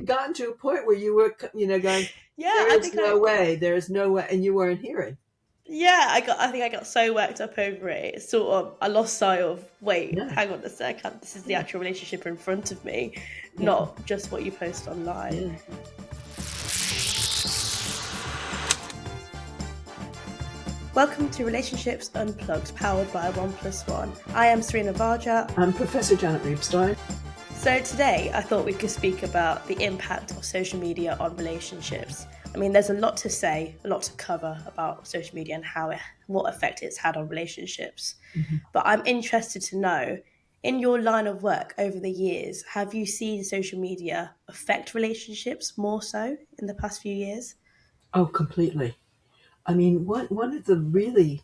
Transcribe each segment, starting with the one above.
you'd gotten to a point where you were, going, Yeah, there is no way, there is no way, and you weren't hearing. yeah, I think I got so worked up over it. It's sort of I lost sight of wait, Yeah, hang on a second. This is the yeah, actual relationship in front of me, yeah, not just what you post online. yeah. Welcome to Relationships Unplugged, powered by One Plus One. I am Serena Varja. I'm Professor Janet Reebstein. So today I thought we could speak about the impact of social media on relationships. I mean, there's a lot to say, a lot to cover about social media and what effect it's had on relationships. Mm-hmm. But I'm interested to know, in your line of work over the years, have you seen social media affect relationships more so in the past few years? Oh, completely. I mean, one of the really,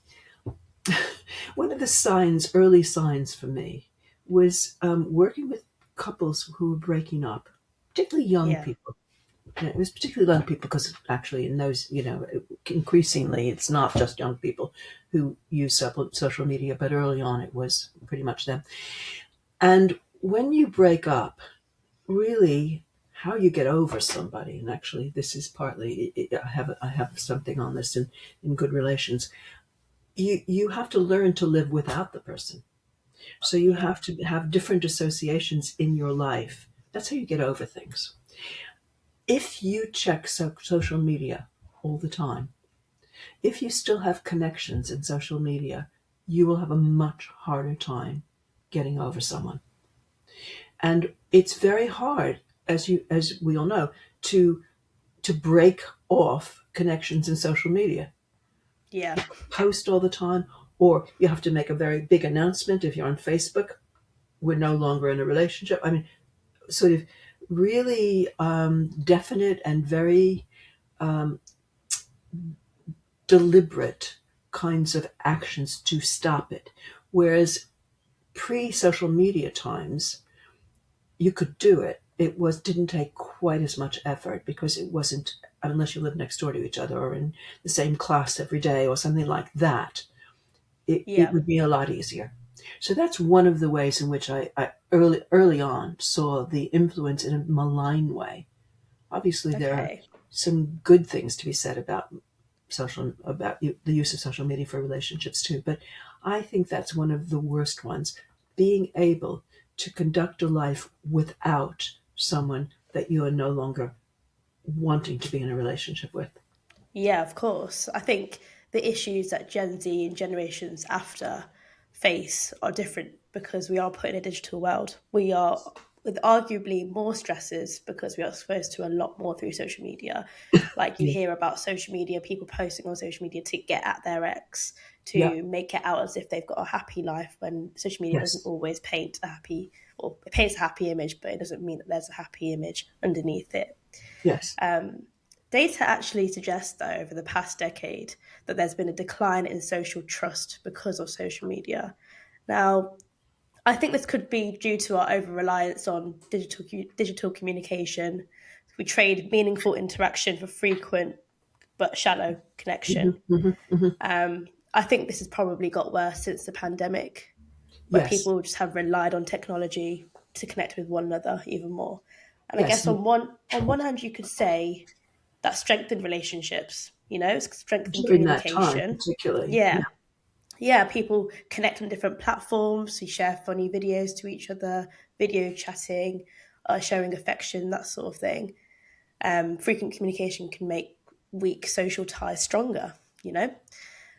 one of the signs, early signs for me, was working with couples who were breaking up, particularly young Yeah. people. And it was particularly young people because actually in those, increasingly it's not just young people who use social media, but early on it was pretty much them. And when you break up, really how you get over somebody, and actually this is partly, I have something on this in Good Relations, you have to learn to live without the person. So you Yeah. have to have different associations in your life. That's how you get over things. If you check social media all the time, if you still have connections in social media, you will have a much harder time getting over someone. And it's very hard, as we all know, to break off connections in social media. Yeah. Post all the time, or you have to make a very big announcement if you're on Facebook. We're no longer in a relationship. I mean, sort of really definite and very um, deliberate kinds of actions to stop it. Whereas pre-social media times, you could do it. Didn't take quite as much effort because it wasn't, unless you live next door to each other or in the same class every day or something like that. It Yeah. would be a lot easier. So that's one of the ways in which I early on saw the influence in a malign way. Obviously, there are Okay. some good things to be said about the use of social media for relationships too, but I think that's one of the worst ones. Being able to conduct a life without someone that you are no longer wanting to be in a relationship with. Yeah, of course. I think the issues that Gen Z and generations after face are different because we are put in a digital world. We are with arguably more stresses because we are exposed to a lot more through social media. Like you Yeah. hear about social media, people posting on social media to get at their ex, Yeah. to make it out as if they've got a happy life when social media doesn't Yes. always paint a happy, or it paints a happy image, but it doesn't mean that there's a happy image underneath it. Yes. Data actually suggests, though, over the past decade, that there's been a decline in social trust because of social media. Now, I think this could be due to our over reliance on digital communication. We trade meaningful interaction for frequent but shallow Hmm. connection. Hmm. Hmm. I think this has probably got worse since the pandemic, where Yes. people just have relied on technology to connect with one another even more. And I Yes. guess on one hand, you could say that strengthened relationships, it's strengthened During that time, communication. particularly. Yeah. Yeah. Yeah, people connect on different platforms, we share funny videos to each other, video chatting, showing affection, that sort of thing. Frequent communication can make weak social ties stronger, you know? Yeah.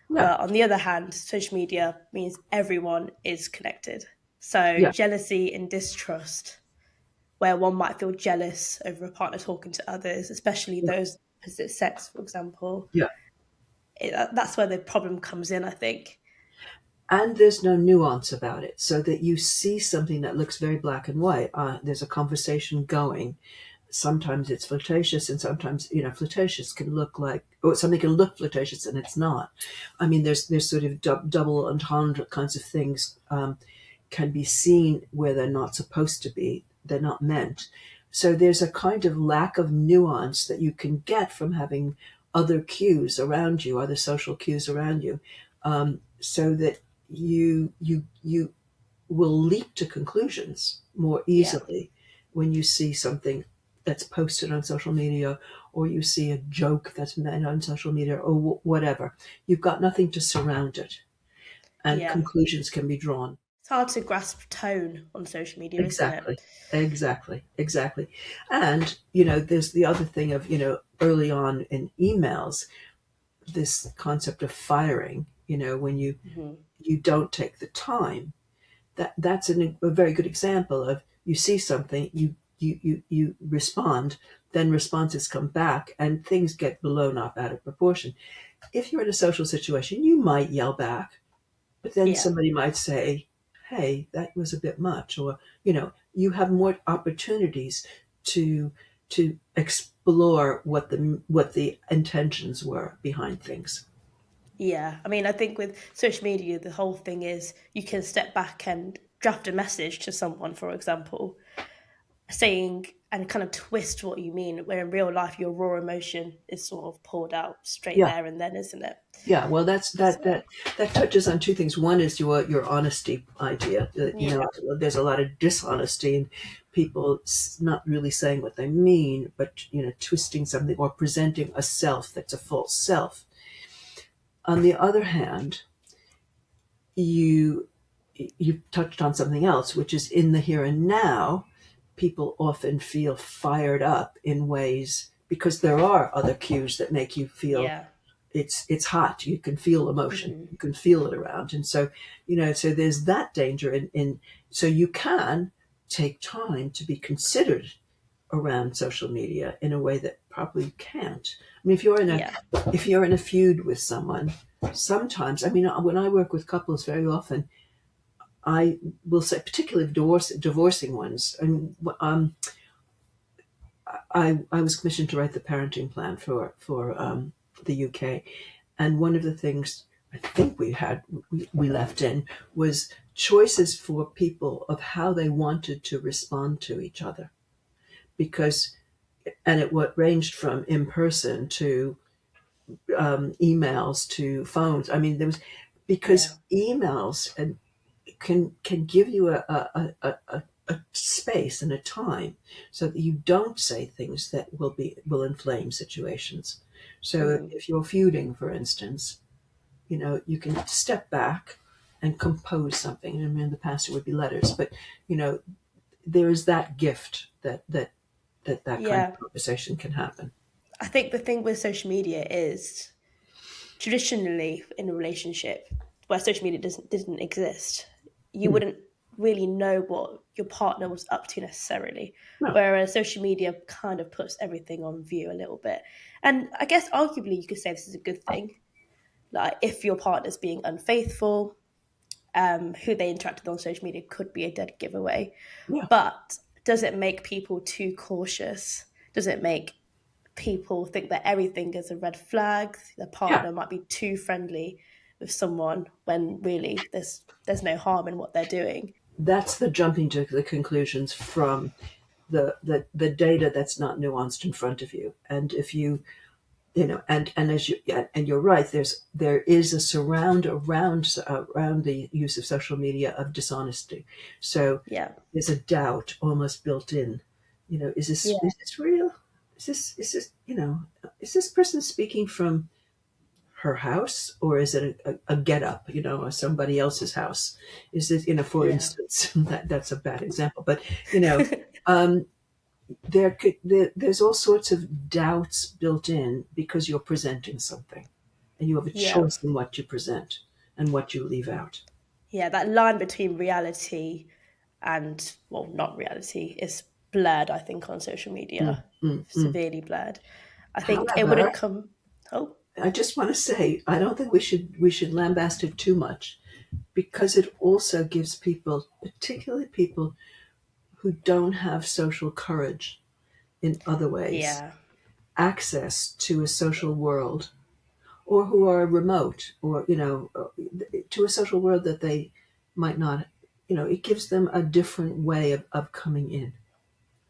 But on the other hand, social media means everyone is connected. So Yeah. jealousy and distrust, where one might feel jealous over a partner talking to others, especially Yeah. those opposite sex, for example. Yeah. That's where the problem comes in, I think. And there's no nuance about it, so that you see something that looks very black and white. There's a conversation going. Sometimes it's flirtatious, and sometimes flirtatious can look like, or something can look flirtatious and it's not. I mean, there's sort of double entendre kinds of things can be seen where they're not supposed to be. They're not meant. So there's a kind of lack of nuance that you can get from having other cues around you, other social cues around you, so that you will leap to conclusions more Yeah. easily when you see something that's posted on social media, or you see a joke that's made on social media, or whatever. You've got nothing to surround it, and Yeah. conclusions can be drawn. It's hard to grasp tone on social media, isn't it? Exactly, exactly, exactly. And there's the other thing of early on in emails, this concept of firing. When Hmm. you don't take the time, that's a very good example of, you see something, you respond, then responses come back and things get blown up out of proportion. If you're in a social situation, you might yell back, but then Yeah. somebody might say, hey, that was a bit much, or you have more opportunities to explore what the intentions were behind things. Yeah. I mean, I think with social media, the whole thing is you can step back and draft a message to someone, for example, saying and kind of twist what you mean, where in real life, your raw emotion is sort of poured out straight Yeah. there and then, isn't it? Yeah, well, that's that So, that that touches on two things. One is your honesty idea. yeah. There's a lot of dishonesty and people not really saying what they mean, but twisting something or presenting a self that's a false self. On the other hand, you you touched on something else, which is in the here and now. People often feel fired up in ways because there are other cues that make you feel Yeah. it's hot. You can feel emotion. Hmm. You can feel it around. And so, so there's that danger in so you can take time to be considered around social media in a way that probably you can't. I mean, Yeah. if you're in a feud with someone, sometimes, I mean, when I work with couples, very often I will say, particularly divorcing ones, and I was commissioned to write the parenting plan for the UK, and one of the things I think we left in was choices for people of how they wanted to respond to each other, because and it what ranged from in person to emails to phones. I mean, there was Yeah. because emails and can give you a space and a time so that you don't say things that will inflame situations. So Hmm. if you're feuding, for instance, you can step back and compose something. I mean, in the past it would be letters, but you know, there is that gift that kind Yeah. of conversation can happen. I think the thing with social media is traditionally in a relationship where social media didn't exist, you Hmm. wouldn't really know what your partner was up to necessarily. No, Whereas social media kind of puts everything on view a little bit. And I guess arguably you could say this is a good thing. Like if your partner's being unfaithful, who they interacted on social media could be a dead giveaway. yeah, But does it make people too cautious? Does it make people think that everything is a red flag? The yeah. partner might be too friendly with someone when really there's no harm in what they're doing. That's the jumping to the conclusions from the data that's not nuanced in front of you. And if and as you yeah, and you're right, there is a surround around the use of social media of dishonesty. So Yeah. there's a doubt almost built in. Is this Yeah. is this real? Is this person speaking from her house, or is it a get up, or somebody else's house? Is it, for Yeah. instance, that's a bad example, but um, there's all sorts of doubts built in because you're presenting something and you have a Yeah. choice in what you present and what you leave out. Yeah. That line between reality and, well, not reality is blurred, I think, on social Mm, media. mm, mm. Severely blurred. I think it However, wouldn't come. Oh, I just want to say I don't think we should lambast it too much, because it also gives people, particularly people who don't have social courage in other ways, yeah. access to a social world, or who are remote, or to a social world that they might not. It gives them a different way of coming in.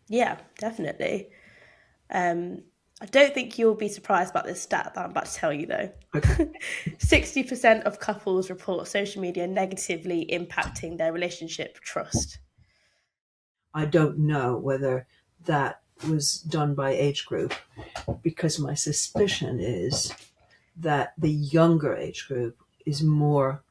Yeah, definitely. Um, I don't think you'll be surprised about this stat that I'm about to tell you, though. Okay. 60% of couples report social media negatively impacting their relationship trust. I don't know whether that was done by age group, because my suspicion is that the younger age group is more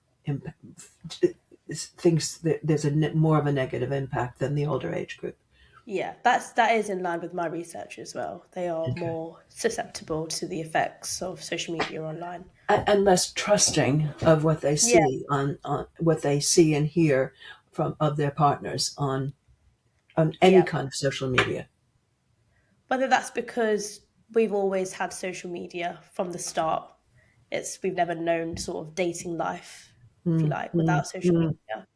thinks that there's more of a negative impact than the older age group. Yeah, that is in line with my research as well. They are Okay. more susceptible to the effects of social media online. And less trusting of what they Yeah, see on what they see and hear from of their partners on any yeah. kind of social media. Whether that's because we've always had social media from the start. We've never known sort of dating life, if you Mm, like, mm, without social mm. media.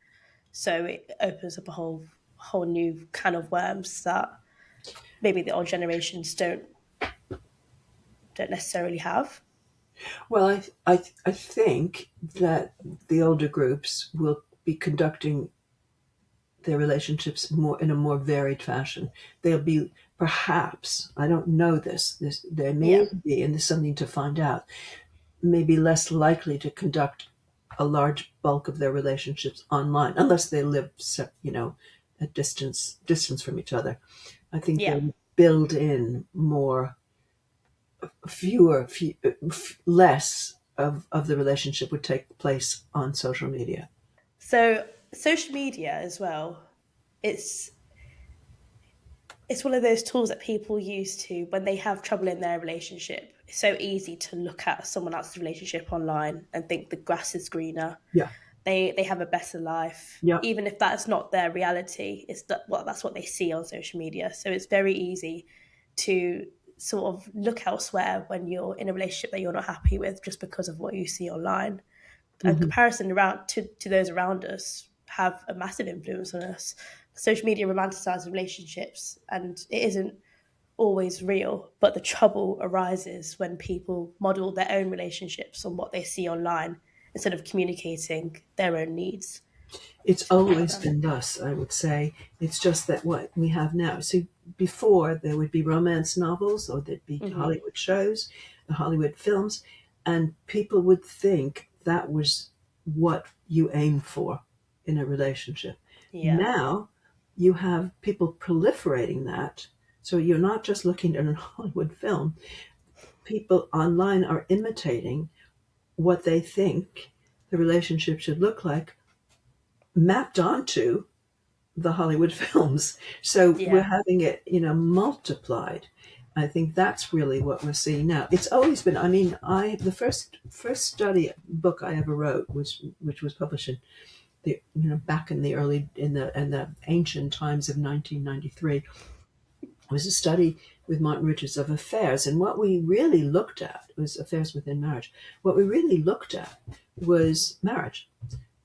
So it opens up a whole new can of worms that maybe the old generations don't necessarily have. Well, I think that the older groups will be conducting their relationships more in a more varied fashion. They'll be, perhaps, I don't know this there may Yeah, be, and there's something to find out, maybe less likely to conduct a large bulk of their relationships online, unless they live, at distance from each other. I think yeah. they build in more, less of the relationship would take place on social media. So social media as well. It's it's one of those tools that people use to when they have trouble in their relationship. It's so easy to look at someone else's relationship online and think the grass is greener. Yeah, They have a better life, yeah. even if that's not their reality. That's what they see on social media. So it's very easy to sort of look elsewhere when you're in a relationship that you're not happy with, just because of what you see online. And Hmm. comparison around to those around us have a massive influence on us. Social media romanticizes relationships, and it isn't always real. But the trouble arises when people model their own relationships on what they see online instead of communicating their own needs It's to one always another. been thus, I would say. It's just that what we have now. See, before there would be romance novels, or there'd be Hmm. Hollywood shows, Hollywood films, and people would think that was what you aim for in a relationship. Yeah, Now you have people proliferating that. So you're not just looking at a Hollywood film. People online are imitating what they think the relationship should look like, mapped onto the Hollywood films. So we're yeah, having it, multiplied. I think that's really what we're seeing now. It's always been. I mean, I the first study book I ever wrote was, which was published in the, back in the ancient times of 1993, was a study with Martin Richards of affairs, and what we really looked at was affairs within marriage. What we really looked at was marriage.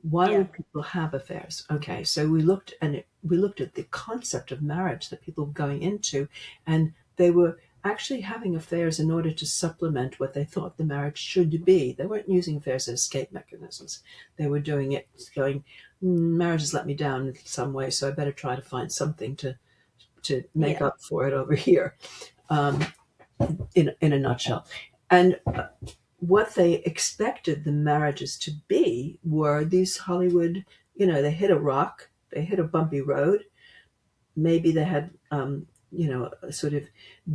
Why yeah, would people have affairs? Okay, so we looked at the concept of marriage that people were going into, and they were actually having affairs in order to supplement what they thought the marriage should be. They weren't using affairs as escape mechanisms. They were doing it going, marriage has let me down in some way, so I better try to find something to make yeah, up for it over here. Um, in a nutshell, and what they expected the marriages to be were these Hollywood, they hit a rock, they hit a bumpy road. Maybe they had, a sort of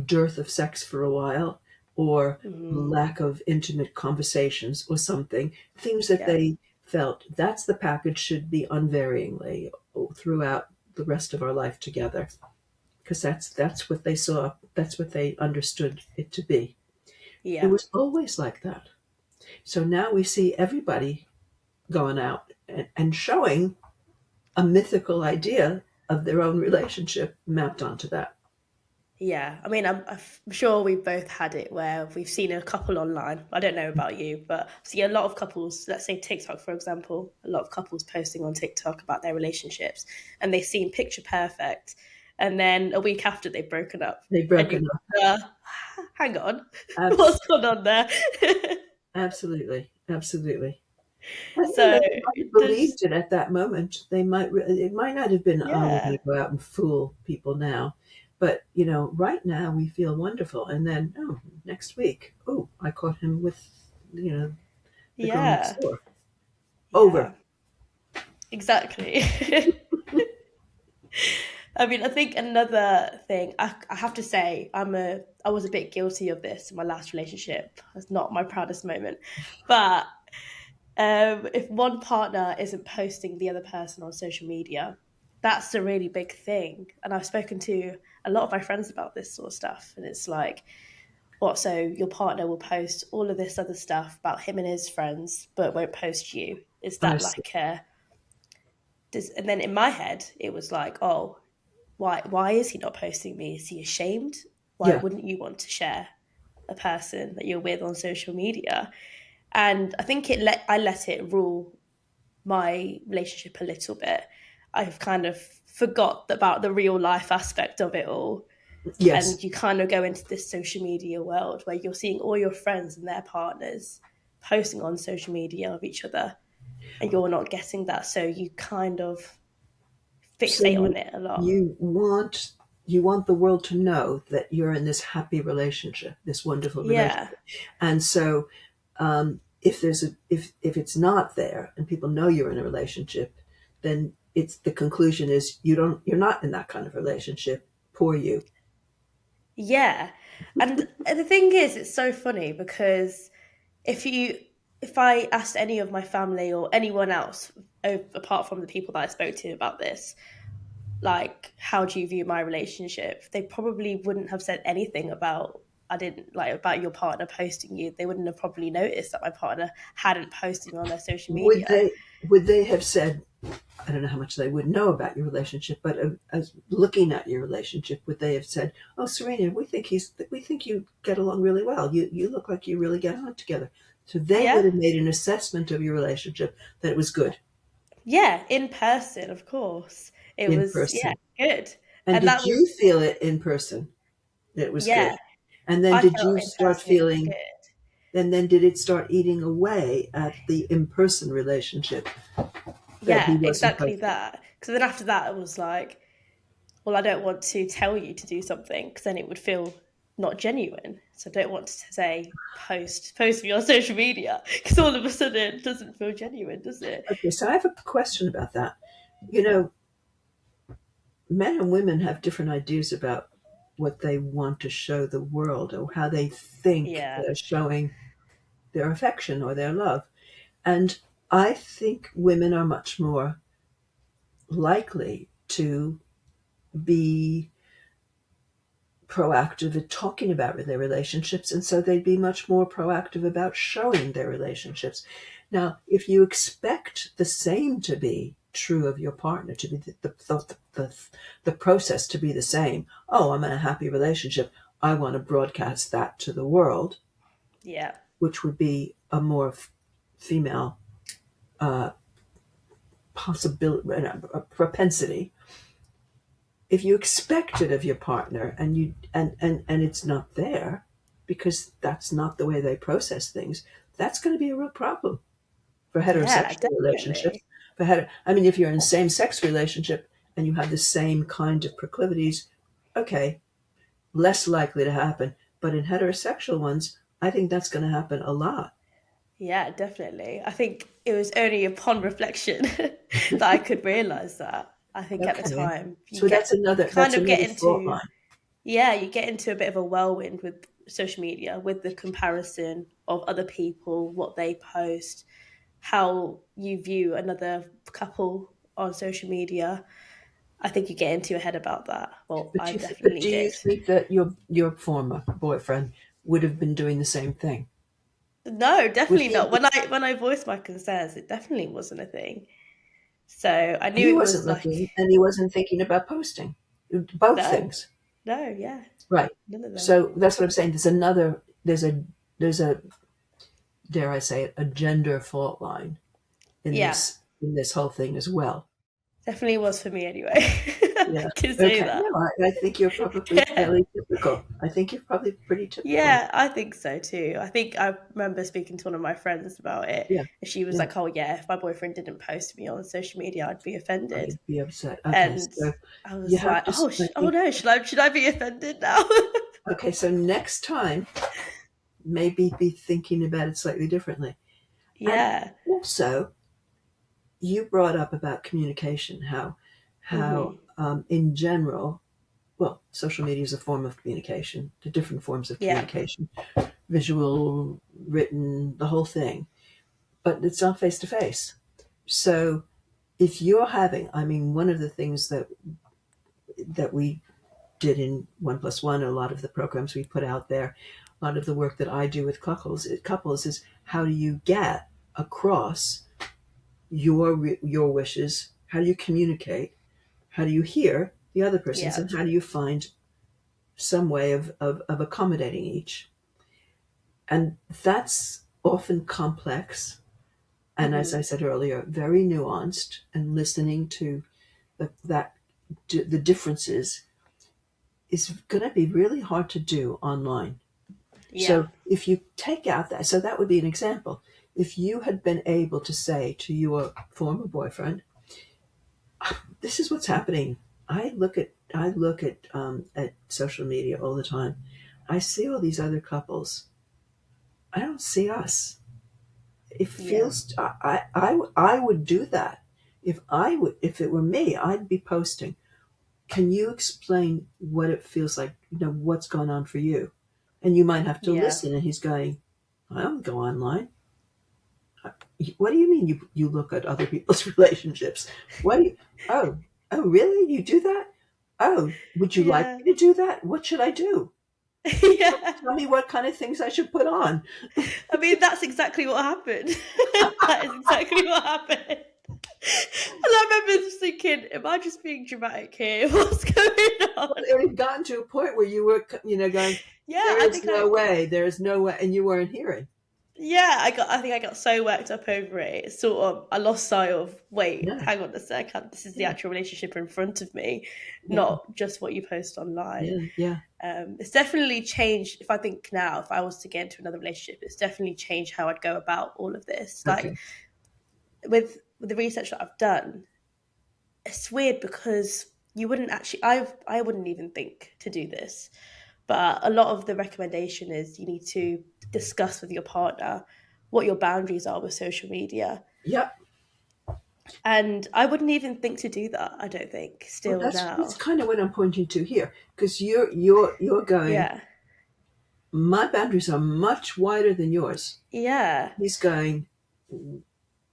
dearth of sex for a while, or hmm, lack of intimate conversations or something. Things that yeah, they felt that's the package should be unvaryingly throughout the rest of our life together. Because that's what they saw. That's what they understood it to be. It yeah. was always like that. So now we see everybody going out and showing a mythical idea of their own relationship mapped onto that. Yeah, I mean, I'm sure we've both had it where we've seen a couple online. I don't know about you, but I see a lot of couples, let's say TikTok, for example, a lot of couples posting on TikTok about their relationships, and they seem picture perfect. And then a week after they've broken up, They've and you, broken up. uh, hang on, Abs- what's going on there? Absolutely, absolutely. And So they might have there's, believed it at that moment. It might not have been, oh, we're going yeah, to go out and fool people now. But, right now we feel wonderful. And then, oh, next week, oh, I caught him with, the girl next yeah, door. Over. yeah, exactly. I mean, I think another thing I have to say, I was a bit guilty of this in my last relationship. It's not my proudest moment, but if one partner isn't posting the other person on social media, that's a really big thing. And I've spoken to a lot of my friends about this sort of stuff, and it's like, what? So your partner will post all of this other stuff about him and his friends, but won't post you? Is I that see. like a? And then in my head, it was like, oh, why is he not posting me? Is he ashamed? Why Yeah. wouldn't you want to share a person that you're with on social media? And I think I let it rule my relationship a little bit. I've kind of forgot about the real life aspect of it all. Yes. And you kind of go into this social media world where you're seeing all your friends and their partners posting on social media of each other, and you're not getting that. So you kind of So fixate on it a lot. you want you want the world to know that you're in this happy relationship, this wonderful Yeah. relationship. And so if if it's not there and people know you're in a relationship, then it's the conclusion is you're not in that kind of relationship. Poor you. Yeah. And the thing is, it's so funny because if you if I asked any of my family or anyone else apart from the people that I spoke to about this, like, how do you view my relationship? They probably wouldn't have said anything about I didn't like about your partner posting you. They wouldn't have probably noticed that my partner hadn't posted me on their social Would media. they have said, I don't know how much they would know about your relationship, but as looking at your relationship, would they have said, "Oh, Serena, we think you get along really well. You look like you really get on together." So they would Yeah. have made an assessment of your relationship that it was good Yeah, in person, of course. It in was, yeah, person. good. And And did that was, you feel it in person that it was good? yeah, And then I did felt you in start person it was feeling? good. And then did it start eating away at the in-person relationship that he Yeah, wasn't exactly posting? that. Because then after that, it was like, well, I don't want to tell you to do something because then it would feel not genuine. So I don't want to say post me on social media because all of a sudden it doesn't feel genuine, does it? Okay, so I have a question about that. You know, men and women have different ideas about what they want to show the world or how they think Yeah, they're showing their affection or their love. And I think women are much more likely to be proactive at talking about their relationships, and so they'd be much more proactive about showing their relationships. Now, if you expect the same to be true of your partner, to be the process to be the same, oh, I'm in a happy relationship, I want to broadcast that to the world, yeah, which would be a more female uh, possibility, a propensity. If you expect it of your partner and it's not there because that's not the way they process things, that's going to be a real problem for yeah, heterosexual relationships. definitely. I mean, if you're in a same-sex relationship and you have the same kind of proclivities, okay, less likely to happen. But in heterosexual ones, I think that's going to happen a lot. Yeah, definitely. I think it was only upon reflection that I could realize that. I think at the Okay, time so you kind that's of get another fault into, line. yeah, you get into a bit of a whirlwind with social media, with the comparison of other people, what they post, how you view another couple on social media. I think you get into your head about that. Well, I But definitely do you did. think that your former boyfriend would have been doing the same thing? No, Would definitely he? not. When I voiced my concerns, it definitely wasn't a thing. So I knew He it wasn't was looking, like, and he wasn't thinking about posting. Both no, things, no, yeah, right? none of them. So that's what I'm saying. There's a dare I say it a gender fault line Yeah, in this whole thing as well. definitely was for me anyway. Yeah. I can say Okay. that. No, I think you're probably fairly typical. I think you're probably pretty typical. Yeah, I think so too. I think I remember speaking to one of my friends about it, Yeah. and she was Yeah. like, "Oh yeah, if my boyfriend didn't post me on social media, I'd be offended." I'd be upset. Okay. And So I you was have like, to. I oh think. no, should I be offended now?" Okay. So next time, maybe be thinking about it slightly differently. And Yeah, also, you brought up about communication, how how, in general, well, social media is a form of communication, the different forms of Yeah. communication, visual, written, the whole thing, but it's not face to face. So if you're having, I mean, one of the things that we did in 1+1, a lot of the programs we put out there, a lot of the work that I do with couples is how do you get across your wishes? How do you communicate? How do you hear the other person's? Yeah. And how do you find some way of accommodating each? And that's often complex. And as I said earlier, very nuanced, and listening to the differences is going to be really hard to do online. Yeah. So if you take out that, so that would be an example. If you had been able to say to your former boyfriend, "This is what's happening. I look at social media all the time. I see all these other couples. I don't see us. It Yeah. feels I would do that if it were me. I'd be posting. Can you explain what it feels like? What's going on for you?" And you might have to Yeah. listen. And he's going, "I don't go online. What do you mean you look at other people's relationships? What do you, oh, really? You do that? Oh, would you like Yeah. me to do that? What should I do? Yeah. Tell me what kind of things I should put on." I mean, that's exactly what happened. That is exactly what happened. And I remember just thinking, am I just being dramatic here? What's going on? Well, it had gotten to a point where you were, going, Yeah, there is no way, there is no way, and you weren't hearing. I think I got so worked up over it. It's sort of, I lost sight of, wait, Yeah, hang on a second, this is the yeah, actual relationship in front of me, yeah, not just what you post online. yeah, yeah. It's definitely changed. If I think now, if I was to get into another relationship, it's definitely changed how I'd go about all of this. Like Okay. with the research that I've done, it's weird because you wouldn't actually, I wouldn't even think to do this, but a lot of the recommendation is you need to discuss with your partner what your boundaries are with social media. Yeah. And I wouldn't even think to do that, I don't think, Well, still that's now. kind of what I'm pointing to here, because you're going. Yeah. My boundaries are much wider than yours. Yeah. He's going,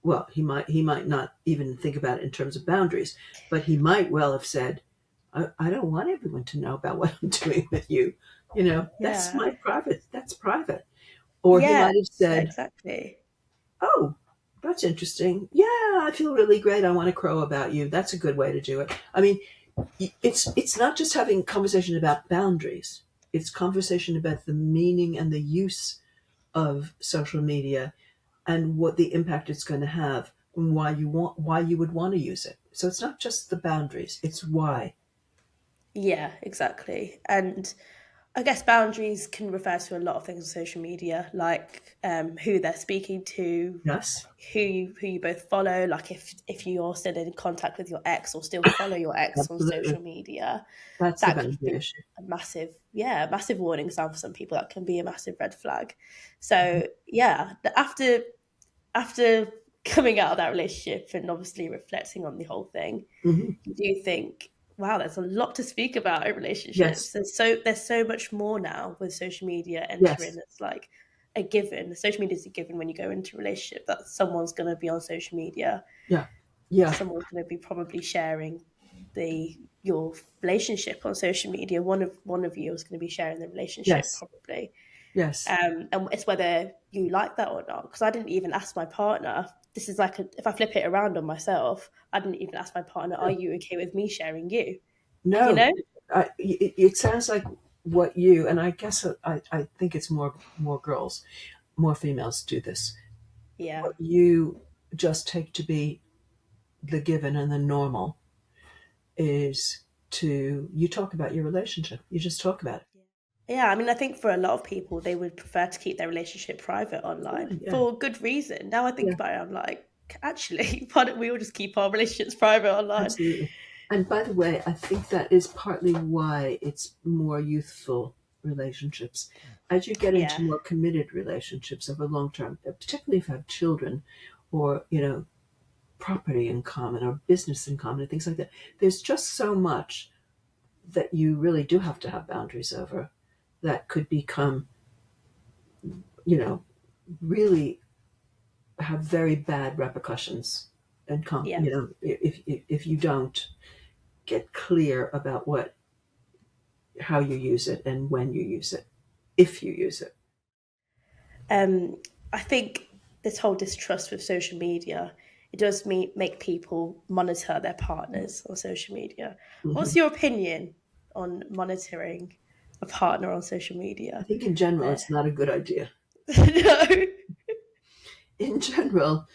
well, he might not even think about it in terms of boundaries, but he might well have said, I don't want everyone to know about what I'm doing with you. That's Yeah. my private, that's private. Or he Yeah. might have said, Exactly. "Oh, that's interesting. Yeah, I feel really great. I want to crow about you. That's a good way to do it." I mean, it's not just having conversation about boundaries. It's conversation about the meaning and the use of social media and what the impact it's going to have and why you would want to use it. So it's not just the boundaries, it's why. Yeah, exactly. And I guess boundaries can refer to a lot of things on social media, like who they're speaking to, Yes, who you both follow. Like if you're still in contact with your ex or still follow your ex on social absolutely. media, That's the that could boundary be issue. a massive warning sign for some people. That can be a massive red flag. So yeah, after coming out of that relationship and obviously reflecting on the whole thing, Hmm. you do think, wow, there's a lot to speak about in relationships. Yes, There's so much more now with social media entering. yes, It's like a given. Social media is a given when you go into a relationship that someone's going to be on social media. yeah, yeah, Someone's going to be probably sharing your relationship on social media. One of you is going to be sharing the relationship yes, probably. yes. And it's whether you like that or not. Because I didn't even ask my partner. This is like if I flip it around on myself, I didn't even ask my partner, "Are you okay with me sharing you?" You No, know? it sounds like what you, and I guess I think it's more girls, more females do this. Yeah. What you just take to be the given and the normal is you talk about your relationship. You just talk about it. Yeah, I mean, I think for a lot of people, they would prefer to keep their relationship private Yeah, online yeah, for good reason. Now I think yeah, about it, I'm like, actually, why don't we all just keep our relationships private online? absolutely. And by the way, I think that is partly why it's more youthful relationships. As you get Yeah. into more committed relationships over long term, particularly if you have children or, property in common or business in common and things like that. There's just so much that you really do have to have boundaries over that could become, you know, really have very bad repercussions and Yeah. if you don't get clear about what how you use it and when you use it, if you use it. Um, I think this whole distrust with social media, it does make people monitor their partners on social media. What's Hmm. your opinion on monitoring a partner on social I media? think in general There. it's not a good idea. No. In general,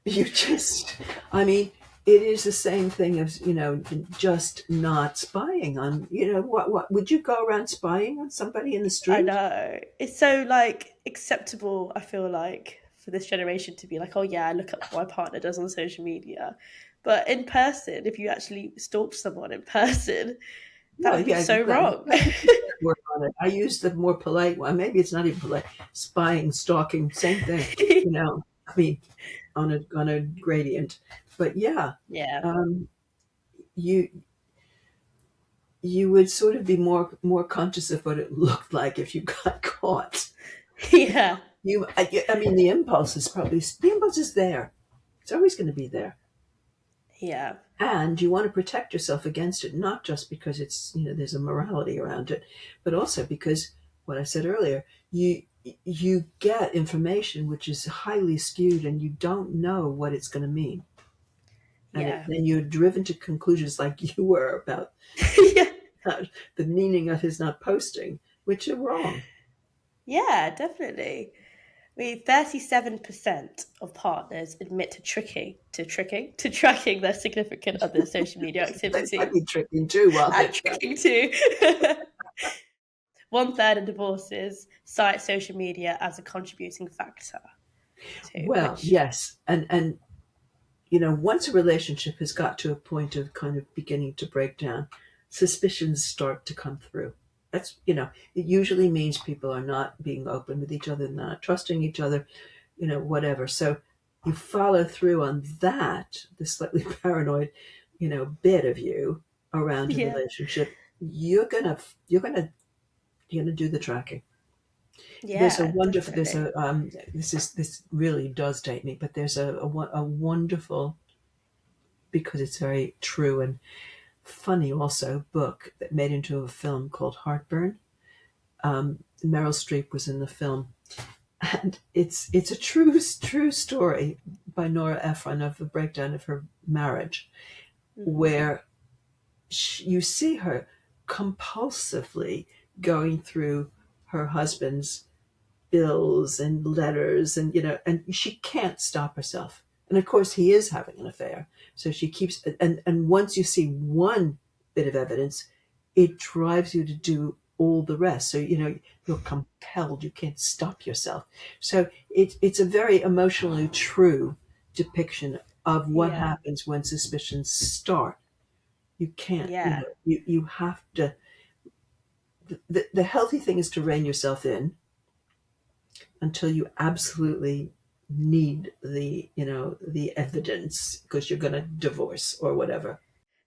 you just, I mean, it is the same thing as, just not spying on, what would you go around spying on somebody in the I street? know. It's so like acceptable, I feel like, for this generation to be like, oh yeah, I look up what my partner does on social media. But in person, if you actually stalk someone in person, that Well, would be yeah, so wrong. let me put that word on it. I use the more polite one. Maybe it's not even polite. Spying, stalking, same thing. I mean, on a gradient. But yeah, Yeah. um, you you would sort of be more conscious of what it looked like if you got caught. Yeah. I mean, the impulse is there. It's always going to be there, Yeah. and you want to protect yourself against it, not just because it's there's a morality around it, but also because what I said earlier, you get information which is highly skewed, and you don't know what it's going to mean, and Yeah. then you're driven to conclusions like you were about Yeah. the meaning of his not posting, which are wrong. Yeah, definitely. I mean, 37% of partners admit to tracking their significant other's social media They might activity be tricking too while and they're tricking tracking. too. One third of divorces cite social media as a contributing factor too, Well, which, yes, and once a relationship has got to a point of kind of beginning to break down, suspicions start to come through. It usually means people are not being open with each other, not trusting each other, whatever. So you follow through on that, the slightly paranoid, bit of you around a yeah, relationship. You're gonna do the tracking. There's a yeah, wonderful, there's definitely. a this really does date me, but there's a wonderful, because it's very true and funny also, book that made into a film called Heartburn. Meryl Streep was in the film, and it's a true story by Nora Ephron of the breakdown of her marriage, Hmm. where you see her compulsively going through her husband's bills and letters, and she can't stop herself, and of course he is having an affair, so she keeps, and once you see one bit of evidence, it drives you to do all the rest, so you're compelled, you can't stop yourself. So it's a very emotionally true depiction of what Yeah, happens when suspicions start. You can't, yeah, you have to, the healthy thing is to rein yourself in until you absolutely need the evidence because you're going to divorce or whatever.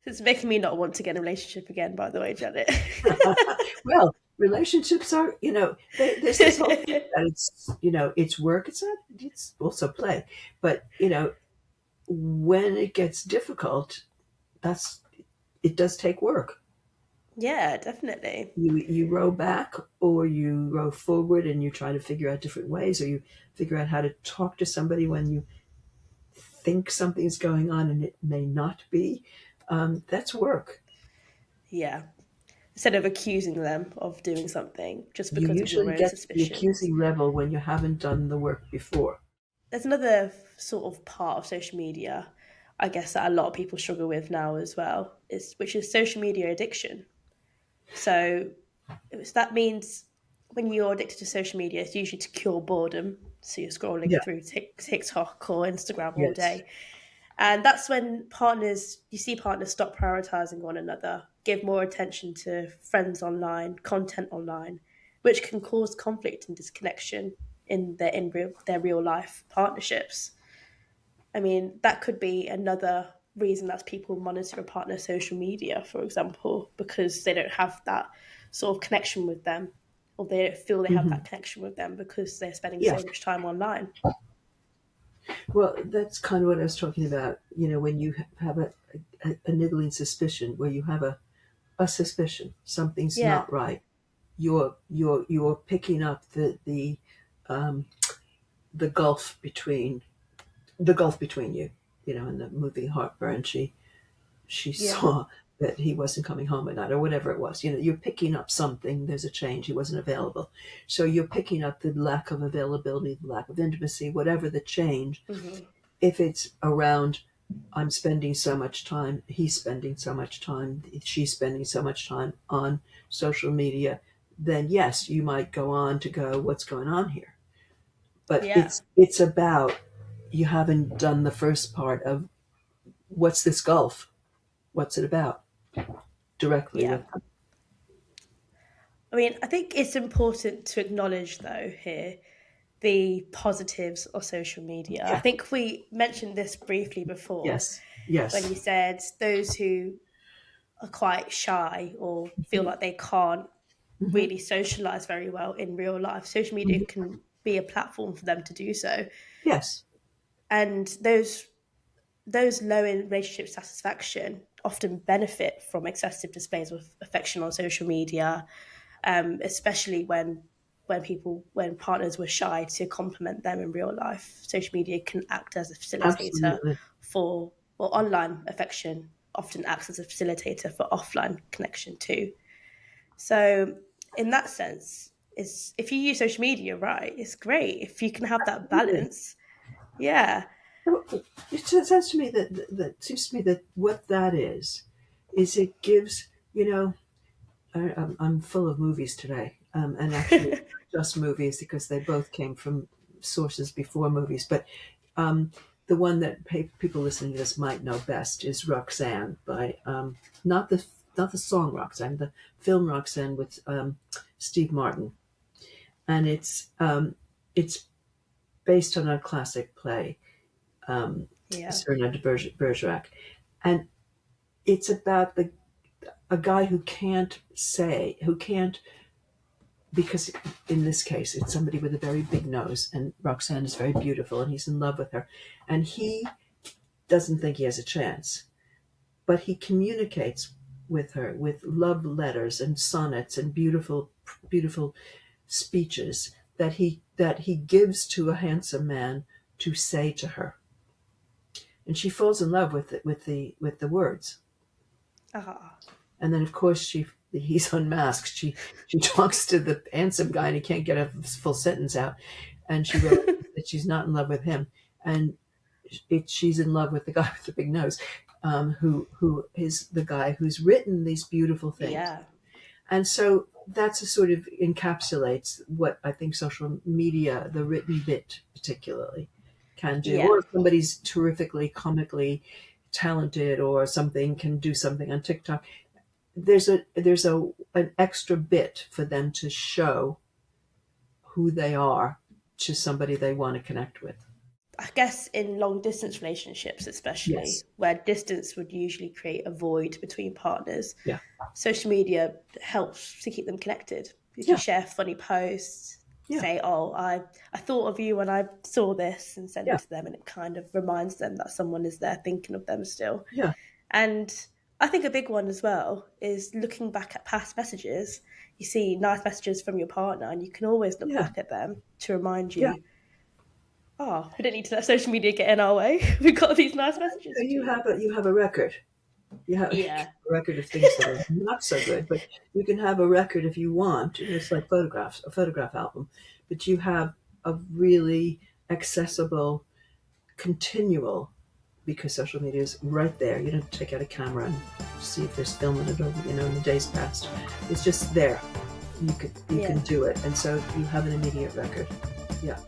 it's making me not want to get in a relationship again. By the way, Janet. Well, relationships are, there's this whole thing that it's work, it's not, it's also play, but when it gets difficult, that's it does take work. Yeah, definitely. You row back or you row forward, and you try to figure out different ways, or you figure out how to talk to somebody when you think something's going on and it may not be. That's work. Yeah. Instead of accusing them of doing something just You because of your usually own get to the suspicions. accusing level when you haven't done the work before. There's another sort of part of social media, I guess, that a lot of people struggle with now as well, which is social media addiction. So that means when you're addicted to social media, it's usually to cure boredom. So you're scrolling Yeah. through TikTok or Instagram all Yes. day. And that's when you see partners stop prioritizing one another, give more attention to friends online, content online, which can cause conflict and disconnection in their real life partnerships. I mean, that could be another reason that people monitor a partner's social media, for example, because they don't have that sort of connection with them, or they don't feel they have Hmm. that connection with them because they're spending Yeah. so much time online. Well, that's kind of what I was talking about. When you have a niggling suspicion, where you have a suspicion something's Yeah, not right, you're picking up um, the gulf between you. In the movie Heartburn, she yeah, saw that he wasn't coming home at night or whatever it was. You're picking up something. There's a change. He wasn't available. So you're picking up the lack of availability, the lack of intimacy, whatever the change. hmm, If it's around, I'm spending so much time, he's spending so much time, she's spending so much time on social media, then yes, you might go on to go, what's going on here? But yeah, it's about, you haven't done the first part of, what's this gulf? What's it about? Directly yeah. with them. I mean, I think it's important to acknowledge, though, here the positives of social media. I Yeah. think we mentioned this briefly before Yes. when Yes. you said those who are quite shy or feel like they can't Hmm. really socialize very well in real life, social media Hmm. can be a platform for them to do so. Yes. And those low in relationship satisfaction often benefit from excessive displays of affection on social media, especially when partners were shy to compliment them in real life. Social media can act as a facilitator Absolutely. for, or online affection often acts as a facilitator for offline connection too. So in that sense, is if you use social media right, it's great. If you can have that Absolutely. balance, yeah, Well, it sounds to me that seems to me that what that is it gives, I'm full of movies today, and actually just movies because they both came from sources before movies. But um, the one that people listening to this might know best is Roxanne by not the not the song Roxanne, the film Roxanne with Steve Martin, and it's based on a classic play, yeah, Cyrano de Bergerac, and it's about a guy who can't, because in this case it's somebody with a very big nose, and Roxanne is very beautiful and he's in love with her, and he doesn't think he has a chance, but he communicates with her with love letters and sonnets and beautiful speeches that he gives to a handsome man to say to her, and she falls in love with the words. ah, And then, of course, he's unmasked. She talks to the handsome guy, and he can't get a full sentence out. And she realizes that she's not in love with him, and she's in love with the guy with the big nose, who is the guy who's written these beautiful things. yeah, And so that's a sort of encapsulates what I think social media, the written bit particularly, can do. yeah, Or if somebody's terrifically comically talented or something, can do something on TikTok, there's an extra bit for them to show who they are to somebody they want to connect with. I guess in long distance relationships, especially Yes. where distance would usually create a void between partners, Yeah. social media helps to keep them connected. You can Yeah. share funny posts, Yeah. say, "Oh, I thought of you when I saw this," and send it Yeah. to them, and it kind of reminds them that someone is there thinking of them still. Yeah. And I think a big one as well is looking back at past messages. You see nice messages from your partner, and you can always look Yeah. back at them to remind Yeah. you, oh, we don't need to let social media get in our way. We've got these nice messages You too. have a record. You have a Yeah. record of things that are not so good, but you can have a record if you want. It's like photographs, a photograph album, but you have a really accessible, continual, because social media is right there. You don't take out a camera and see if there's film in it over, in the days past. It's just there. You can Yeah. do it, and so you have an immediate record. Yeah.